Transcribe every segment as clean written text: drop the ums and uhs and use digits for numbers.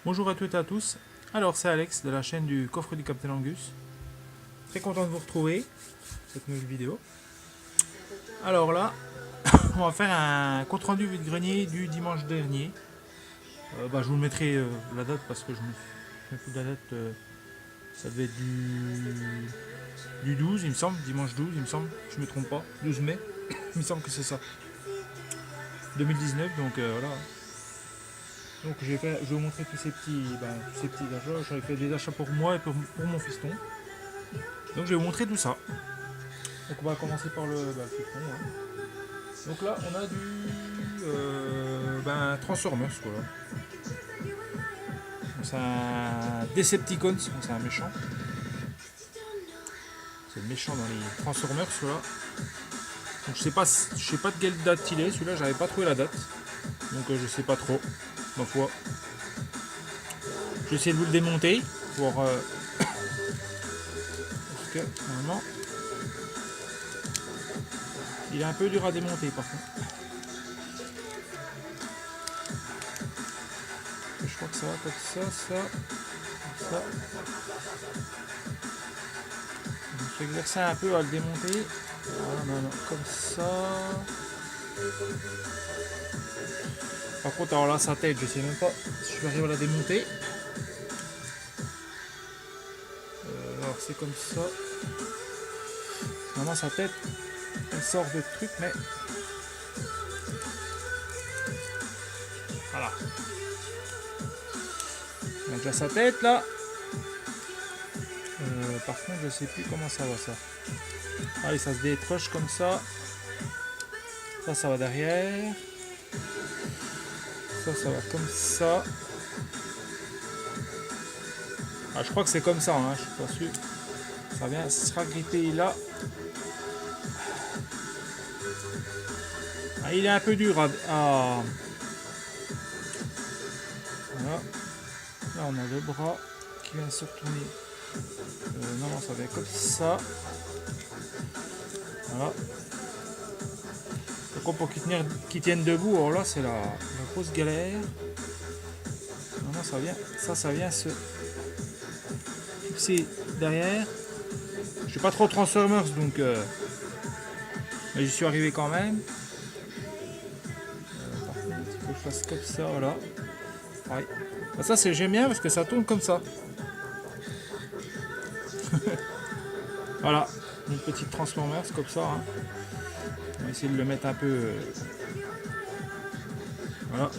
Bonjour à toutes et à tous. Alors c'est Alex de la chaîne du coffre du Capitaine Angus. Très content de vous retrouver pour cette nouvelle vidéo. Alors là, on va faire un compte rendu vide-grenier du dimanche dernier. Je vous le mettrai la date parce que je me souviens plus de la date. Ça devait être du 12 il me semble, dimanche 12 il me semble, je me trompe pas, 12 mai, il me semble que c'est ça. 2019 donc voilà. Donc je vais vous montrer tous ces petits achats. J'avais fait des achats pour moi et pour mon fiston. Donc je vais vous montrer tout ça. Donc on va commencer par le fiston. Hein. Donc là on a du Transformers quoi. C'est un Decepticons, c'est un méchant. C'est le méchant dans les Transformers celui-là. Donc je sais pas de quelle date il est, celui-là j'avais pas trouvé la date. Donc je sais pas trop. Ma foi. Je vais essayer de vous le démonter pour parce que normalement il est un peu dur à démonter par contre. Je crois que ça va comme ça. Je me suis exercé un peu à le démonter. Non, comme ça. Par contre, alors là, sa tête, je sais même pas si je vais arriver à la démonter. Alors c'est comme ça. Normalement, sa tête, elle sort de truc, mais voilà. On a déjà sa tête là. Par contre, je sais plus comment ça va ça. Allez, ça se détroche comme ça. Ça va derrière. Ça va comme ça. Ah, je crois que c'est comme ça, hein, je suis pas sûr. Ça vient, ça sera grippé là. Ah, il est un peu dur à... Voilà. Là, on a le bras qui vient se retourner. Non, ça va être comme ça. Voilà. Par contre, pour qu'ils tiennent debout, alors là, c'est la grosse galère. Non, ça vient se fixer derrière. Je suis pas trop Transformers, donc... mais j'y suis arrivé quand même. Par contre, il faut que je fasse comme ça, voilà. Pareil. Ça, j'aime bien parce que ça tourne comme ça. Voilà, une petite Transformers comme ça. Hein. On va essayer de le mettre un peu... Voilà.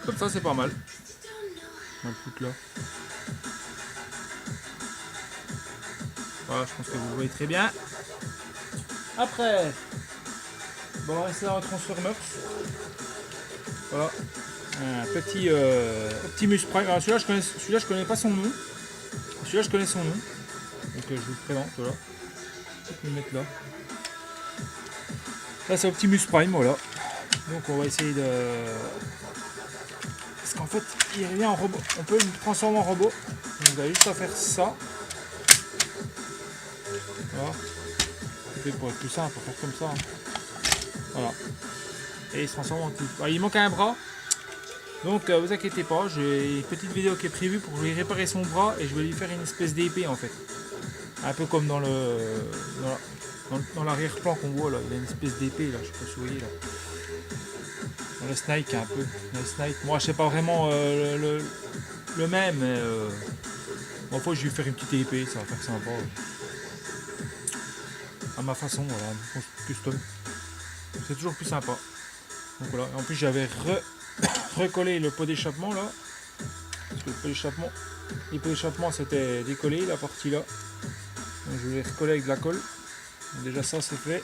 Comme ça, c'est pas mal. On va le foutre là. Voilà, je pense que vous voyez très bien. Après, on va rester dans la Transformers. Voilà. Un petit Optimus Prime. Alors celui-là, je connais pas son nom. Celui-là, je connais son nom. Donc je vous le présente, voilà. Je vais le mettre là. Là, c'est Optimus Prime, voilà. Donc on va essayer de... Parce qu'en fait, il revient en robot. On peut le transformer en robot. Donc vous avez juste à faire ça. Voilà. C'est pour être plus simple, pour faire comme ça. Hein. Voilà. Et il se transforme en tout. Alors, il manque un bras. Donc vous inquiétez pas, j'ai une petite vidéo qui est prévue pour lui réparer son bras et je vais lui faire une espèce d'épée en fait. Un peu comme dans dans l'arrière-plan qu'on voit là, il a une espèce d'épée là, je sais pas si vous voyez là. Dans le Snake un peu. Le Snake, moi je sais pas vraiment le même, mais bon, fois je vais lui faire une petite épée, ça va faire sympa. À ma façon, voilà, custom. C'est toujours plus sympa. Donc voilà, en plus j'avais recollé le pot d'échappement là. Parce que les pots d'échappement c'était décollé, la partie là. Donc je vais recoller avec de la colle. Donc déjà ça c'est fait.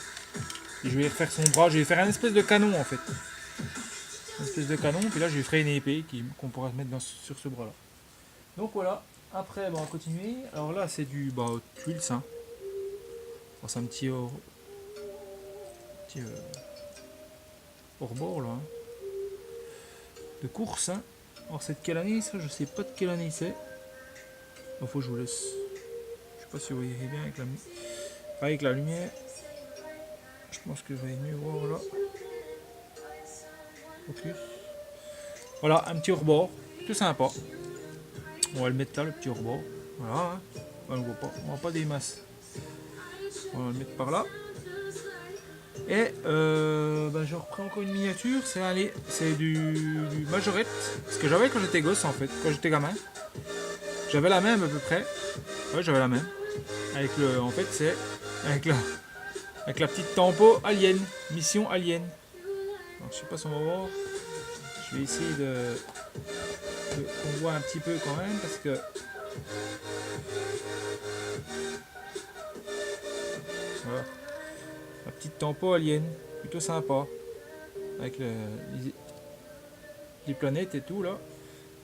Et je vais refaire son bras, je vais faire un espèce de canon en fait. Une espèce de canon, puis là je vais faire une épée qu'on pourra mettre sur ce bras là. Donc voilà, après on va continuer. Alors là c'est du tuiles, hein. C'est un petit hors-bord là. Hein. De course. Hein. Alors c'est de quelle année ça? Je sais pas de quelle année c'est. Il faut que je vous laisse. Je sais pas si vous voyez bien avec la lumière. Je pense que vous allez mieux voir là. Focus. Voilà, un petit hors-bord. plutôt sympa. On va le mettre là, le petit rebord. Voilà, hein. On ne voit pas, on voit pas des masses. On va le mettre par là. Et je reprends encore une miniature, c'est du majorette, ce que j'avais quand j'étais gosse en fait, quand j'étais gamin. J'avais la même à peu près. Ouais, j'avais la même. Avec le, en fait, c'est avec la petite tempo alien, mission alien. Alors, je sais pas si on va voir. Je vais essayer qu'on voit un petit peu quand même parce que voilà. La petite tempo alien, plutôt sympa. Avec les planètes et tout là.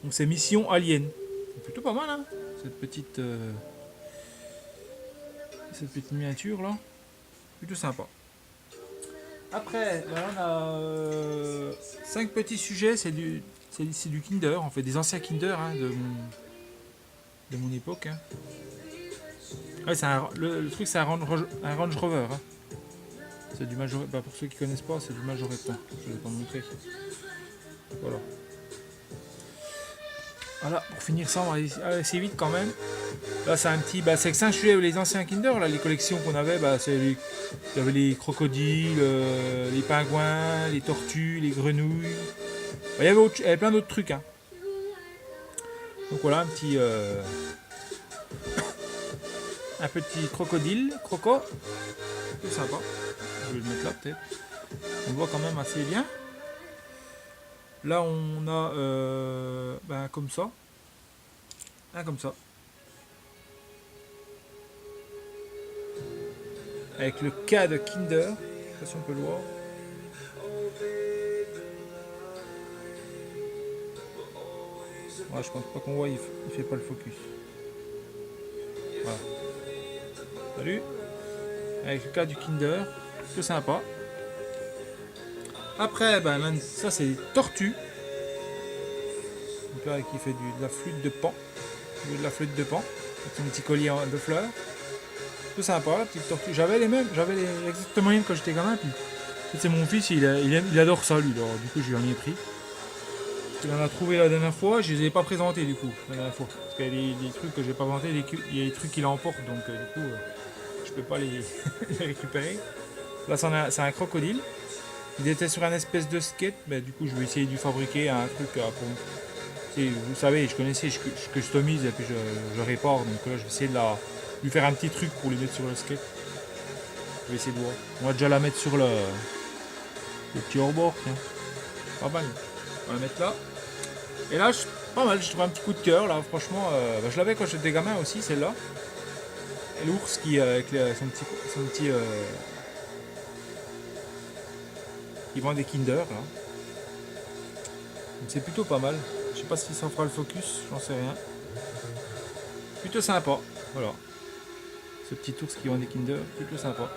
Donc c'est mission alien. C'est plutôt pas mal hein, cette petite miniature là. Plutôt sympa. Après, on a 5 petits sujets, c'est du Kinder, en fait, des anciens Kinder hein, de mon époque. Hein. Ouais, le truc c'est un Range Rover. Hein. C'est du Majorette. Bah, pour ceux qui connaissent pas, c'est du Majorette. Hein. Je vais pas montrer. Voilà. Voilà, pour finir ça, on va aller assez vite quand même. Là, c'est un petit. C'est que c'est un sujet, les anciens Kinder, là, les collections qu'on avait, il y avait les crocodiles, les pingouins, les tortues, les grenouilles. Il y avait plein d'autres trucs. Hein. Donc voilà, un petit crocodile, c'est sympa. Je vais le mettre là peut-être. On le voit quand même assez bien. Là on a comme ça. Un comme ça. Avec le K de Kinder. Je sais pas si on peut le voir. Ouais, je pense pas qu'on voit, il fait pas le focus. Voilà. Salut. Avec le K du Kinder. C'est sympa. Après, ça c'est des tortues. Donc là, qui fait de la flûte de Pan. De la flûte de Pan. Avec son petit collier de fleurs. Tout sympa, la petite tortue. J'avais exactement les mêmes quand j'étais gamin. Puis c'est mon fils, il adore ça lui. Alors, du coup, je lui en ai pris. Il en a trouvé la dernière fois. Je les ai pas présentés du coup la dernière fois. Parce qu'il y a des trucs que j'ai pas présentés, il y a des trucs qu'il emporte, donc du coup, je peux pas les récupérer. Là, c'est un crocodile. Il était sur un espèce de skate, mais du coup, je vais essayer de lui fabriquer un truc pour. Vous savez, je connaissais, je customise et puis je répare. Donc là, je vais essayer de lui faire un petit truc pour lui mettre sur le skate. Je vais essayer de voir. On va déjà la mettre sur le petit hors-bord. Pas mal. On va la mettre là. Et là, pas mal. Je trouve un petit coup de cœur. Là, franchement, je l'avais quand j'étais gamin aussi, celle-là. Et l'ours qui avec son petit il vend des Kinder là. Donc c'est plutôt pas mal. Je sais pas si ça fera le focus, j'en sais rien. Plutôt sympa, voilà. Ce petit ours qui vend des Kinder, plutôt sympa.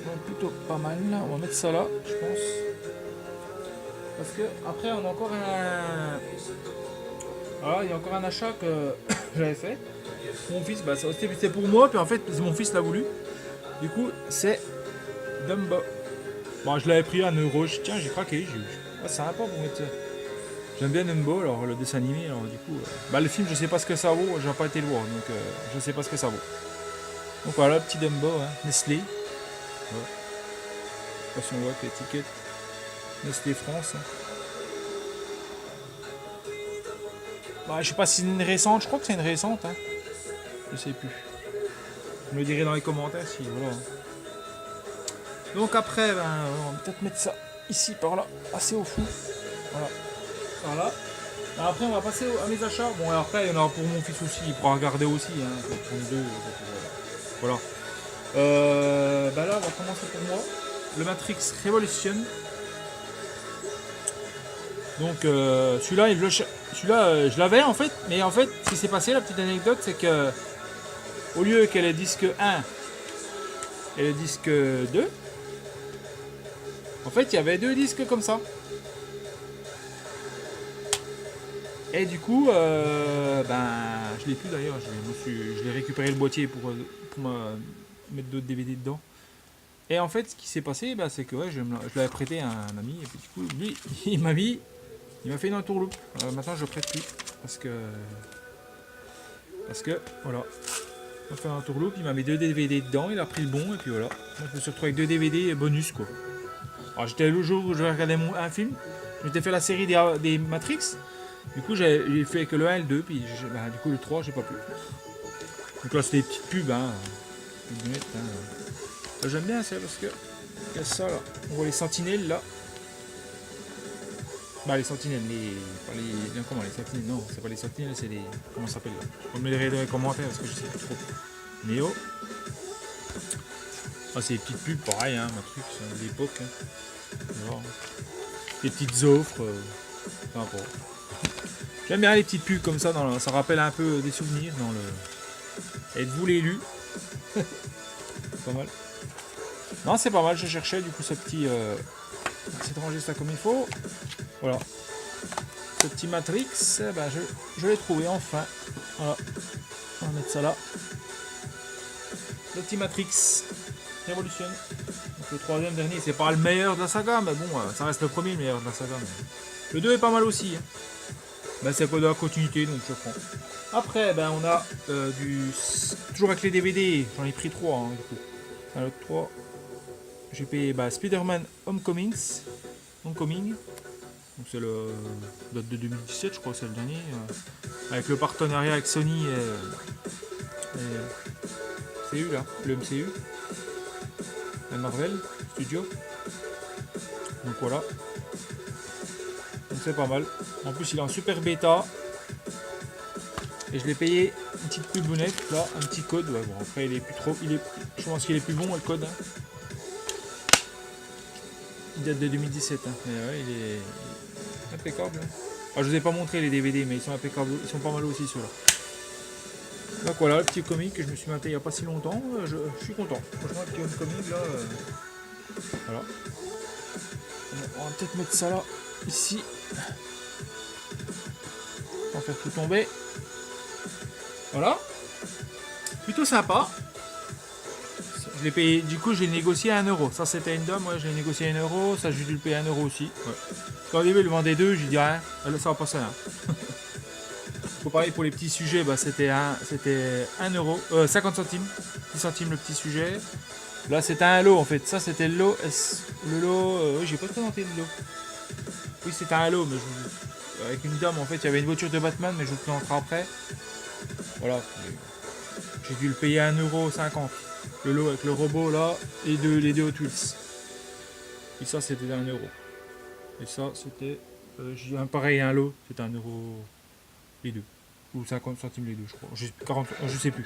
Donc plutôt pas mal. On va mettre ça là, je pense. Parce que après on a encore un. Voilà, il y a encore un achat que j'avais fait. Mon fils, c'était pour moi, puis en fait mon fils l'a voulu. Du coup c'est Dumbo. Bon, je l'avais pris à 1€, tiens, j'ai craqué, c'est sympa pour mettre ça. J'aime bien Dumbo, alors le dessin animé, alors du coup... le film, je sais pas ce que ça vaut, j'ai pas été le voir, donc je sais pas ce que ça vaut. Donc voilà, petit Dumbo, hein, Nestlé. Ouais. Je sais pas si on voit que l'étiquette. Nestlé France. Hein. Je sais pas si c'est une récente, je crois que c'est une récente. Hein. Je sais plus. Vous me le direz dans les commentaires si, voilà. Donc après, on va peut-être mettre ça ici, par là, assez au fond. Voilà. Alors après, on va passer à mes achats. Bon, après, il y en aura pour mon fils aussi, il pourra regarder aussi, hein, pour nous deux. Voilà. Là, on va commencer pour moi. Le Matrix Revolution. Donc, celui-là, je l'avais en fait, mais en fait, ce qui s'est passé, la petite anecdote, c'est que au lieu qu'elle ait disque 1 et le disque 2, en fait, il y avait 2 disques comme ça. Et du coup, je l'ai plus d'ailleurs. Je l'ai récupéré le boîtier pour mettre d'autres DVD dedans. Et en fait, ce qui s'est passé, c'est que je l'avais prêté à un ami. Et puis du coup, lui, il m'a mis Il m'a fait une entourloupe. Maintenant je ne prête plus. Parce que voilà. Il m'a fait une entourloupe, il m'a mis 2 DVD dedans, il a pris le bon et puis voilà. Moi je me suis retrouvé avec 2 DVD bonus quoi. Alors j'étais le jour où je regardais un film, je m'étais fait la série des Matrix. Du coup j'ai fait que le 1 et le 2, puis du coup le 3 j'ai pas pu. Donc là c'était des petites pubs hein. J'aime bien ça parce que il y a ça là. On voit les sentinelles là. Bah les sentinelles, non, comment les sentinelles, non, c'est pas les sentinelles, c'est les. Comment ça s'appelle là? Vous me les direz dans les commentaires parce que je sais plus trop. Néo. Ah c'est des petites pubs pareil hein, Matrix, de l'époque. Hein. Des petites offres. Peu importe. J'aime bien les petites pubs comme ça, ça rappelle un peu des souvenirs dans le. Êtes-vous l'élu? C'est pas mal. Non c'est pas mal, je cherchais du coup ce petit. J'essaie de ranger ça comme il faut. Voilà. Ce petit Matrix, ben je l'ai trouvé enfin. Voilà. On va mettre ça là. Le petit Matrix Revolution. Donc le troisième dernier, c'est pas le meilleur de la saga, mais bon, ça reste le premier meilleur de la saga. Mais... Le 2 est pas mal aussi. Hein. Ben, c'est pas de la continuité, donc je prends. Après, ben, on a toujours avec les DVD, j'en ai pris 3 hein, du coup. Alors, 3, j'ai payé Spider-Man Homecoming. Donc c'est le date de 2017 je crois, c'est le dernier. Avec le partenariat avec Sony et MCU là, le MCU. La Marvel Studio. Donc voilà. Donc c'est pas mal. En plus il est en super bêta. Et je l'ai payé une petite pubonnette là, un petit code. Ouais, bon après il est plus trop. Je pense qu'il est plus bon le code. Hein. Il date de 2017. Hein. Mais ouais, il est impeccable. Hein. Alors, je vous ai pas montré les DVD, mais ils sont impeccables. Ils sont pas mal aussi ceux-là. Donc voilà, le petit comic que je me suis maté il n'y a pas si longtemps. Je suis content. Franchement, le petit comic là. Voilà. On va peut-être mettre ça là, ici. On va faire tout tomber. Voilà. Plutôt sympa. Je l'ai payé, du coup, j'ai négocié à 1€. Ça, c'était une dame, ouais, j'ai négocié à 1€. Ça, j'ai dû le payer à 1€ aussi. Ouais. Quand au début, il le vendait 2, j'ai dit rien. Là, ça va passer à 1. Pareil pour les petits sujets, c'était 1€, 50 centimes. 10 centimes le petit sujet. Là, c'était un lot en fait. Ça, c'était le lot. Oui, j'ai pas présenté le lot. Oui, c'était un lot, mais avec une dame en fait. Il y avait une voiture de Batman, mais je vous le présenterai après. Voilà. J'ai dû le payer à 1,50€. Le lot avec le robot là et les deux Hot Wheels. Et ça c'était 1€. Et ça c'était j'ai un pareil un lot, c'était 1€ les deux. Ou 50 centimes les deux je crois. 40, je sais plus.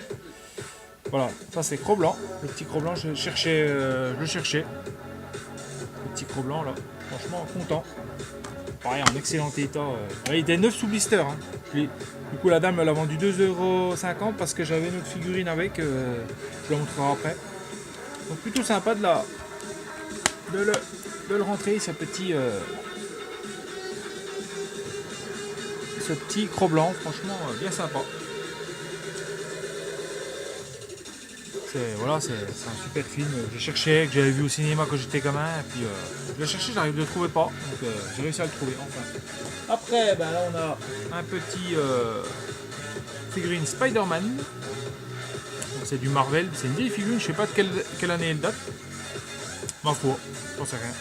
Voilà, ça c'est Cro-Blanc. Le petit Cro-Blanc, je le cherchais. Le petit Cro-Blanc là. Franchement content. Pareil en excellent état. Il était 9 sous blister. Hein. Du coup la dame elle a vendu 2,50€ parce que j'avais une autre figurine avec. Je la montrerai après. Donc plutôt sympa de le rentrer ce petit Cro-Blanc. Franchement bien sympa. Voilà, c'est un super film que je cherchais, que j'avais vu au cinéma quand j'étais gamin, et puis je l'ai cherché, j'arrive de le trouver pas, donc j'ai réussi à le trouver enfin. Après, là on a un petit figurine Spider-Man, c'est du Marvel, c'est une vieille figurine, je sais pas de quelle année elle date, ma foi, j'en sais rien.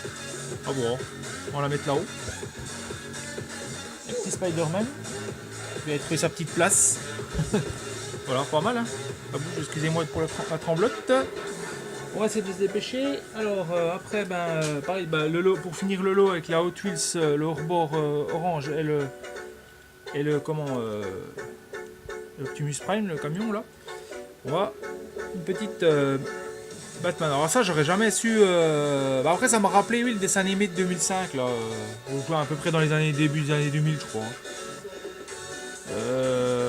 Ah bon, on va la mettre là-haut. Un petit Spider-Man, il va trouver sa petite place. Voilà, pas mal hein. Excusez-moi pour la tremblote. On va essayer de se dépêcher. Alors après, pareil, le lot, pour finir le lot avec la Hot Wheels, le rebord orange et le Optimus Prime, le camion là. On va une petite Batman. Alors ça, j'aurais jamais su. Après, ça m'a rappelé le dessin animé de 2005 là. À peu près dans les début des années 2000, je crois.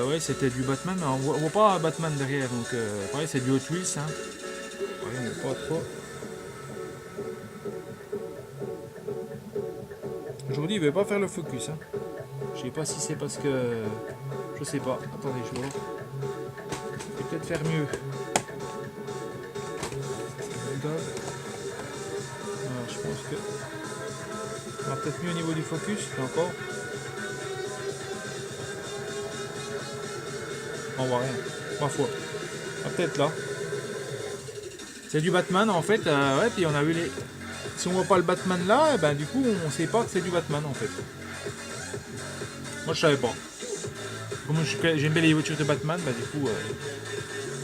Ouais, c'était du Batman, mais on voit pas Batman derrière, donc pareil, c'est du Hot Wheels. Hein. Ouais, mais pas trop. Aujourd'hui, il ne veut pas faire le focus. Hein. Je sais pas si c'est parce que. Je sais pas. Attendez, je vais voir. Je vais peut-être faire mieux. Alors, je pense que. On va peut-être mieux au niveau du focus, là encore. On voit rien. Ma foi. Ah, peut-être là. C'est du Batman en fait. Ouais, puis on a vu les. Si on voit pas le Batman là, eh ben du coup on sait pas que c'est du Batman en fait. Moi je savais pas. Comme j'aime bien les voitures de Batman, bah du coup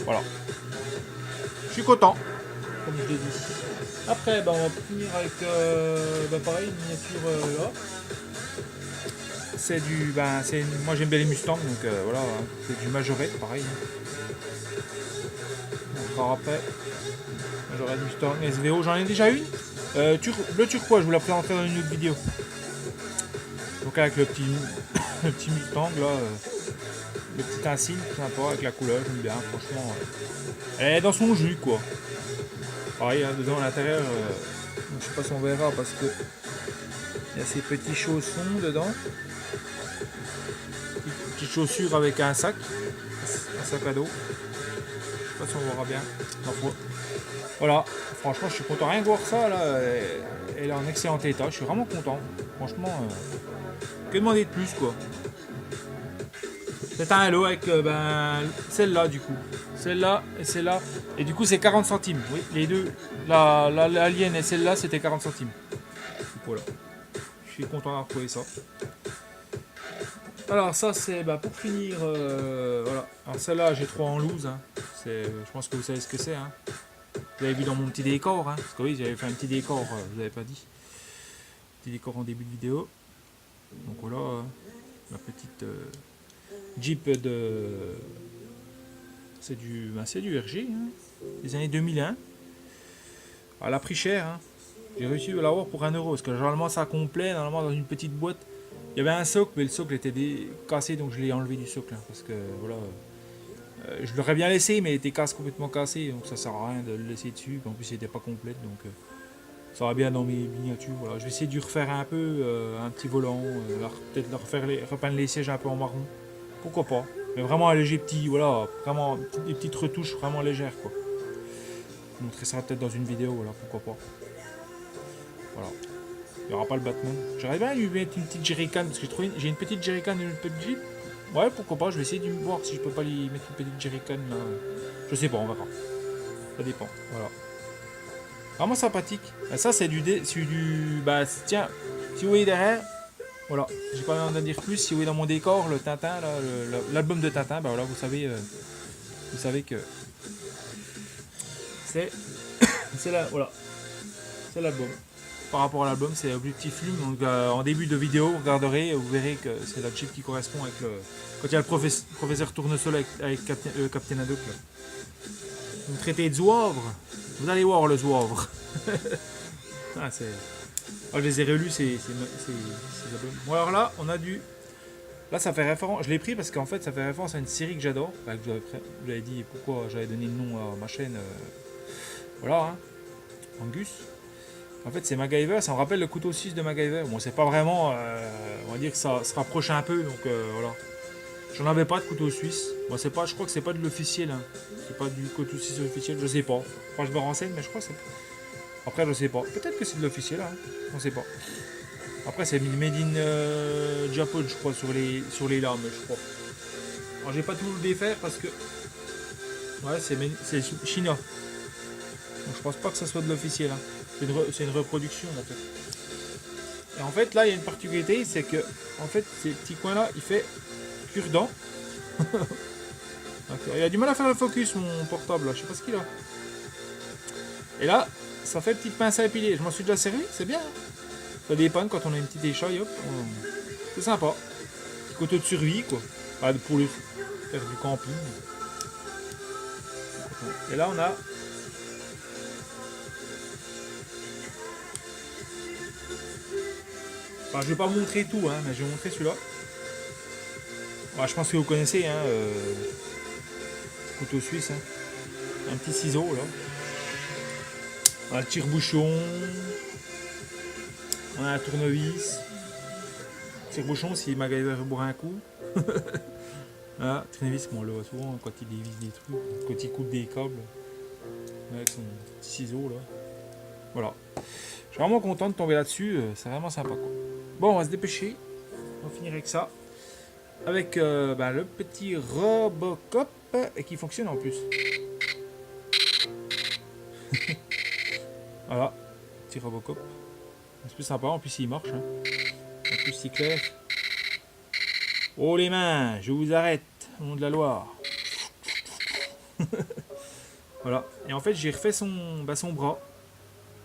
voilà. Je suis content, comme je l'ai dit. Après, bah, on va finir avec pareil, une miniature là. C'est du. Moi j'aime bien les Mustangs, donc voilà, hein. C'est du Majorette, pareil. On fera après. Majorette Mustang SVO, j'en ai déjà une. Bleu turquoise, je vous la présenterai dans une autre vidéo. Donc avec le petit, le petit Mustang là, le petit insigne, sympa avec la couleur, j'aime bien, franchement. Elle est dans son jus quoi. Pareil, hein, dedans à l'intérieur, je sais pas si on verra parce que il y a ces petits chaussons dedans. Petites chaussures avec un sac à dos. Je sais pas si on verra bien. Voilà, franchement je suis content. Rien que voir ça là, elle est en excellent état, je suis vraiment content. Franchement, que demander de plus quoi. C'est un Halo avec celle-là du coup. Celle-là et celle-là. Et du coup c'est 40 centimes. Oui, les deux. L'Alien et celle-là c'était 40 centimes. Voilà. Je suis content d'avoir trouvé ça. Alors ça c'est pour finir. Voilà. Alors celle-là j'ai trop en loose. Hein. Je pense que vous savez ce que c'est. Hein. Vous avez vu dans mon petit décor. Hein. Parce que oui j'avais fait un petit décor, je vous avais pas dit. Petit décor en début de vidéo. Donc voilà. Ma petite Jeep de. C'est du RG, hein, des années 2001. Elle a pris cher. Hein. J'ai réussi à l'avoir pour 1 euro. Parce que généralement, ça complet. Normalement, dans une petite boîte, il y avait un socle, mais le socle était cassé. Donc je l'ai enlevé du socle. Hein, parce que voilà. Je l'aurais bien laissé, mais il était complètement cassé. Donc ça sert à rien de le laisser dessus. En plus, il n'était pas complète. Donc ça va bien dans mes miniatures. Voilà. Je vais essayer de refaire un peu un petit volant. Peut-être repeindre les sièges un peu en marron. Pourquoi pas. Mais vraiment un léger petit, voilà, vraiment des petites retouches vraiment légères quoi. Je vous montrerai ça peut-être dans une vidéo, voilà, pourquoi pas. Voilà. Il n'y aura pas le Batman. J'aurais bien lui mettre une petite jerrycan, parce que j'ai une petite jerrycan et une petite Jeep. Ouais, pourquoi pas, je vais essayer de voir si je peux pas lui mettre une petite jerrycan là. Je sais pas, on verra. Ça dépend, voilà. Vraiment sympathique. Et ça c'est du tiens, si vous voyez derrière. Voilà, j'ai pas besoin d'en dire plus. Si vous voyez dans mon décor le Tintin, l'album de Tintin, voilà, vous savez que c'est là, voilà, c'est l'album. Par rapport à l'album, c'est Objectif Lume. Donc en début de vidéo, vous regarderez, vous verrez que c'est la Jeep qui correspond avec quand il y a le professeur Tournesol avec Captain Haddock. Vous traitez de zouavre, vous allez voir le zouavre. Ah, je les ai relus ces albums. Bon alors là, on a là ça fait référence, je l'ai pris parce qu'en fait ça fait référence à une série que j'adore. Je vous avais dit pourquoi j'avais donné le nom à ma chaîne. Voilà, hein. Angus. En fait c'est MacGyver, ça me rappelle le couteau suisse de MacGyver. Bon c'est pas vraiment, on va dire que ça se rapproche un peu, donc voilà. J'en avais pas de couteau suisse. Bon, je crois que c'est pas de l'officiel. Hein. C'est pas du couteau suisse officiel, je sais pas. Enfin, je me renseigne, mais je crois que c'est. Après, je sais pas. Peut-être que c'est de l'officiel, hein. On sait pas. Après, c'est made in Japan, je crois, sur les lames, je crois. Alors, j'ai pas tout le défaire parce que. Ouais, c'est chinois. Donc, je pense pas que ça soit de l'officiel. Hein. C'est une reproduction, en fait. Et en fait, là, il y a une particularité, c'est que, en fait, ces petits coins-là, il fait cure-dent. Il a du mal à faire le focus, mon portable, là. Je sais pas ce qu'il a. Et là, ça fait petite pince à épiler. Je m'en suis déjà servi, c'est bien. Hein. Ça dépanne quand on a une petite échaille, hop. C'est sympa. Petit couteau de survie, quoi. Enfin, pour faire du camping. Et là, on a. Enfin, je vais pas vous montrer tout, hein, mais je vais vous montrer celui-là. Bah, je pense que vous connaissez, hein. Couteau suisse, hein. Un petit ciseau, là. Un tire-bouchon. On a un tournevis. Tire-bouchon si MacGyver bourre un coup. Voilà, tournevis, on le voit souvent quand il dévisse des trucs, quand il coupe des câbles. Avec son petit ciseau là. Voilà. Je suis vraiment content de tomber là-dessus, c'est vraiment sympa quoi. Bon, on va se dépêcher. On va finir avec ça. avec le petit Robocop et qui fonctionne en plus. Voilà, petit Robocop. C'est plus sympa, en plus il marche. Hein. En plus c'est clair. Oh les mains, je vous arrête, au nom de la Loire. Voilà, et en fait j'ai refait son bras.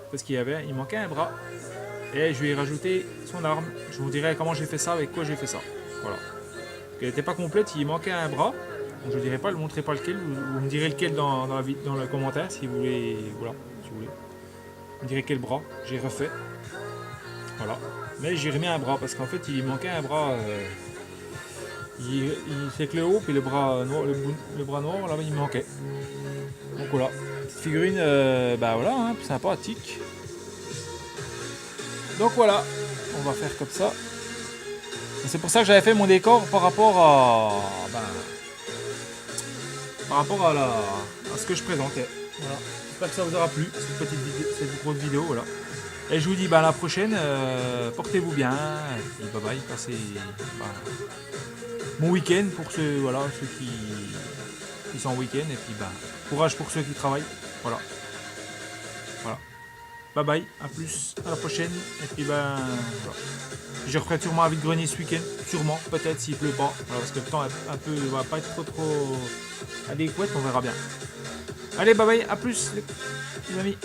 Parce il manquait un bras. Et je lui ai rajouté son arme. Je vous dirai comment j'ai fait ça, avec quoi j'ai fait ça. Voilà. Elle n'était pas complète, il manquait un bras. Donc je ne dirai pas, je ne montrerai pas lequel. Vous me direz lequel dans le commentaire si vous voulez. Voilà, si vous voulez. Vous me direz quel bras j'ai refait. Voilà. Mais j'ai remis un bras parce qu'en fait il manquait un bras. C'est que le haut puis le bras noir, le bras noir là il me manquait. Donc voilà. Petite figurine, voilà, hein, sympathique. Donc voilà, on va faire comme ça. C'est pour ça que j'avais fait mon décor par rapport à à ce que je présentais. Voilà. J'espère que ça vous aura plu, cette grosse vidéo. Voilà. Et je vous dis à la prochaine, portez-vous bien, et puis bye bye, passez bon week-end pour ceux qui sont en week-end, et puis courage pour ceux qui travaillent. Voilà. Voilà. Bye bye, à plus, à la prochaine, et puis voilà. Je referai sûrement un vide-grenier ce week-end, sûrement, peut-être s'il pleut pas, voilà, parce que le temps un peu va pas être trop adéquat, on verra bien. Allez, bye bye, à plus les amis.